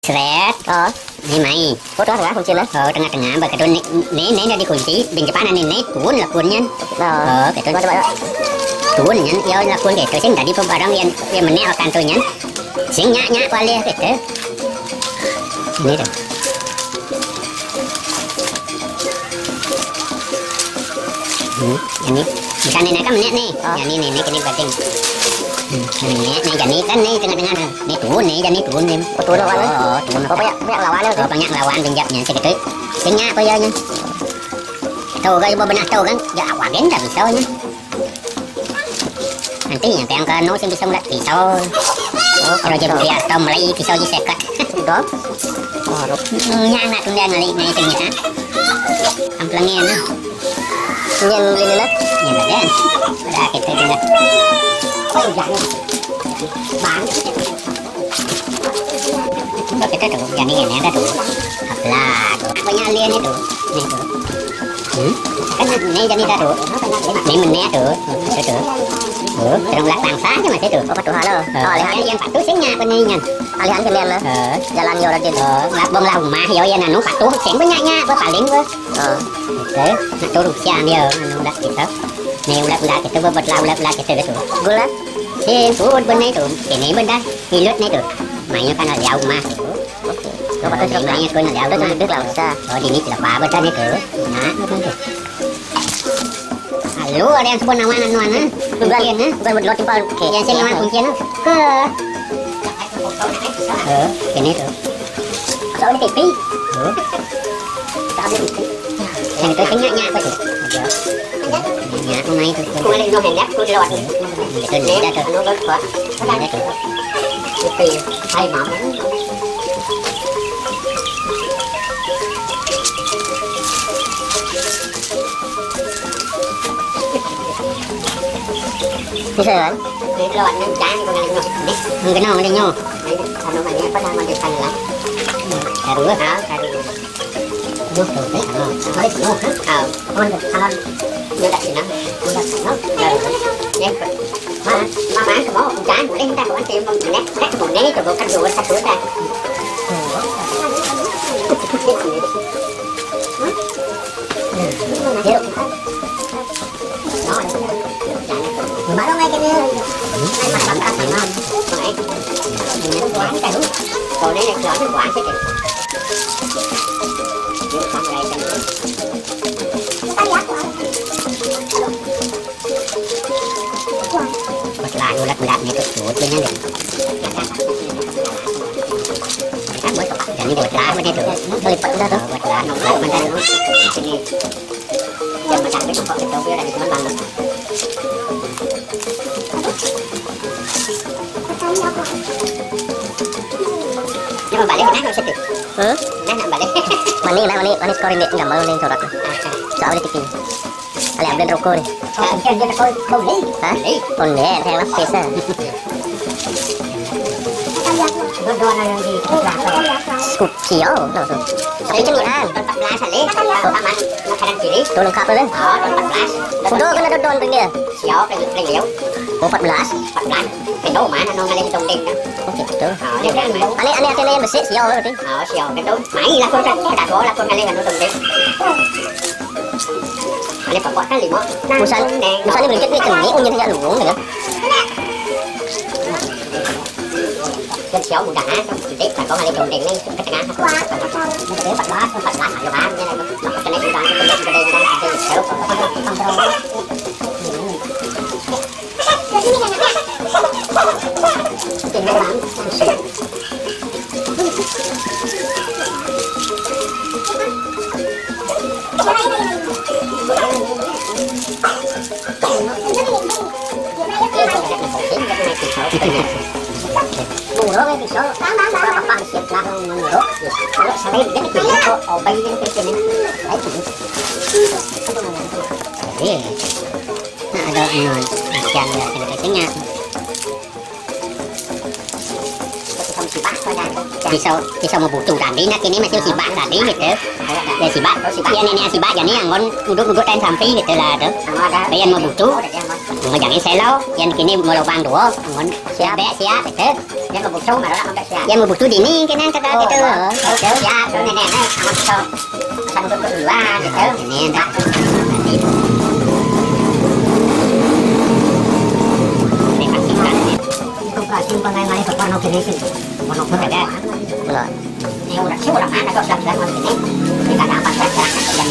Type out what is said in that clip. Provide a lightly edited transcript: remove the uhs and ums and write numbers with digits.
Seret. Ni mai. Kau tengah kuncin lah. Tengah-tengah berkedun ni di kunci bin Jepang ni tuun lah kunnya. Cái tôi tuun nhân yêu là kun cái tôi xin tadi barang yang menel akan tu nhân. Sing nya qua lia cái tu. Ini dah. Ini bukan ini kan menit nih. Yang ini kini penting. Này giờ ní cái ní tengah-tengah ní tuun ní giờ ní tuun đi. Tuun lawan. Tuun. Banyak lawan lah. Banyak lawan pinjam nya cái nya bây giờ nha. Tahu cái benar tahu kan? Ya wagen dah pisau nya. Nanti yang tayang ke no sing bisa ngeliat pisau. Kalau jadi dia atau mulai pisau di sekat. Đó. Nya nak tunda ngali ngai tengnya. Amplangnya na. Nhân lên đó. Nhân ada. Ada kita tunda. Oh jangan. Bang. Kita tu yang ni ada tu. Lah, banyak lian itu. Ni tu. Kan ni jadi dah tu. Ni mennya tu. Tu. Terang lak tang sah je masih tu. Apa tuh halo? Lihat yang patu singnya pening kan. Alihan kalian lah. Jalan yo radin. Lak bom lau mah yo yang anu patu sing banyaknya paling ke. Thế, nak turun siang dia, anu dak kita. Ni ulat kita buat ulat kita tu. Gula. Thì tuôn bên này tu, cái này bên đây, thì lướt này tu. Mày nó phải là giàu mà. Nó bắt đầu mày con là giàu đó mà. biết làm sao. Rồi thì nít là bà bên đây này cửa. Nã nó con kìa. Lúa ở đây không nào ăn á. Kuncian á, bukan buat timpal. Yang sing ăn kuncian á. Ke. Cái này tu. Sao nó tí. Sao nó tí. Yang itu tinggal nyak tu. Nyak hôm nay tu. Tôi lên nó hành đáp tôi lọt. Cái này đã tu. Nó lọt quá. Cái này tu. Tì hay mà. Đi sao anh? Đi lọt nó trái con này ngọc. Cái nào đi nhau. Nó mà nhé có đang mà được thành lắm. Cà rúa hả? Cà rúa. Nước từ đấy hả? Nói chỉ một hết. Con được thằng như đặt gì nó. Con đặt nó. Nhé. Mà bán cái món con trái của anh ta của anh tìm con nét cái một nét rồi bộ canh rùa sắp sửa ra. Mà đâu ngay cái này. Mặt bằng ăn thì ngon. Quán cái đúng. Còn đây là chọn cái quán cái kìa. Xong rồi bật lại ulat này tuh tuh nya deh. Kan buat jadi buat lah mana tuh. Lipat dah tuh. Buat lah nomor mana tuh. Sini. Jangan macam itu kok itu biar ada teman banget. Nhưng mà balik cái nát sedih. Nát balik. Mani scoring deh enggak mau lên corak. Soalnya di TV. Ali ambil rokok nih. Kan dia kau beli. Hah? Còn để theo lắm face à. Berdua yang di Scoop chiếu đâu rồi. Tapi cemilan. 14 kali. Taman makanan kiri. Tuh lengkap lên. 14. Udah kan ada don dia. Siao cái liu. Oh 14. 14. Cái đâu mà nó ngon lên trong tiền đó. Oh gitu. Aneh Aneh besi siao berarti. Siao cái đâu. Mày là con cái đặt gỗ là con cái lên nó trong tiền. Aneh buat kan lima. Busannya beli nih cemik unyin aja luung gitu. Trên xéo một đá trong tích phải có hai lên trong tiền này cái ngán nó cái bật lá ở bán như này cái này cũng đang cái lên cái đây đang cái xéo tiền nó bán bù đó cái số bán ba xịt là hơn người đó nó sẽ lấy cái chuyện nó ở bay cái chuyện này đấy chuyện đó rồi chàng là cái tiếng Nga không chỉ bắt thôi thì sau một buổi tù đàn đi nè cái này mà chưa chỉ bắt đàn đi vậy đó giờ chỉ bắt nè chỉ bắt giờ này ngon rút tên tham phí vậy là đó bây giờ mà buổi tú mà chẳng sẽ lâu giờ cái này mà đầu vàng đũa ngon xe bé xe vậy thế giờ mà buổi tú mà đó là không đại xe giờ mà buổi tú đi ní cái này cái đó ya so nenek amat so sambut kedua gitu ini enggak simpan lain-lain ke warna gini sih warna berbeda belum ini udah sih udah ada kok sudah ini tidak ada apa-apa dan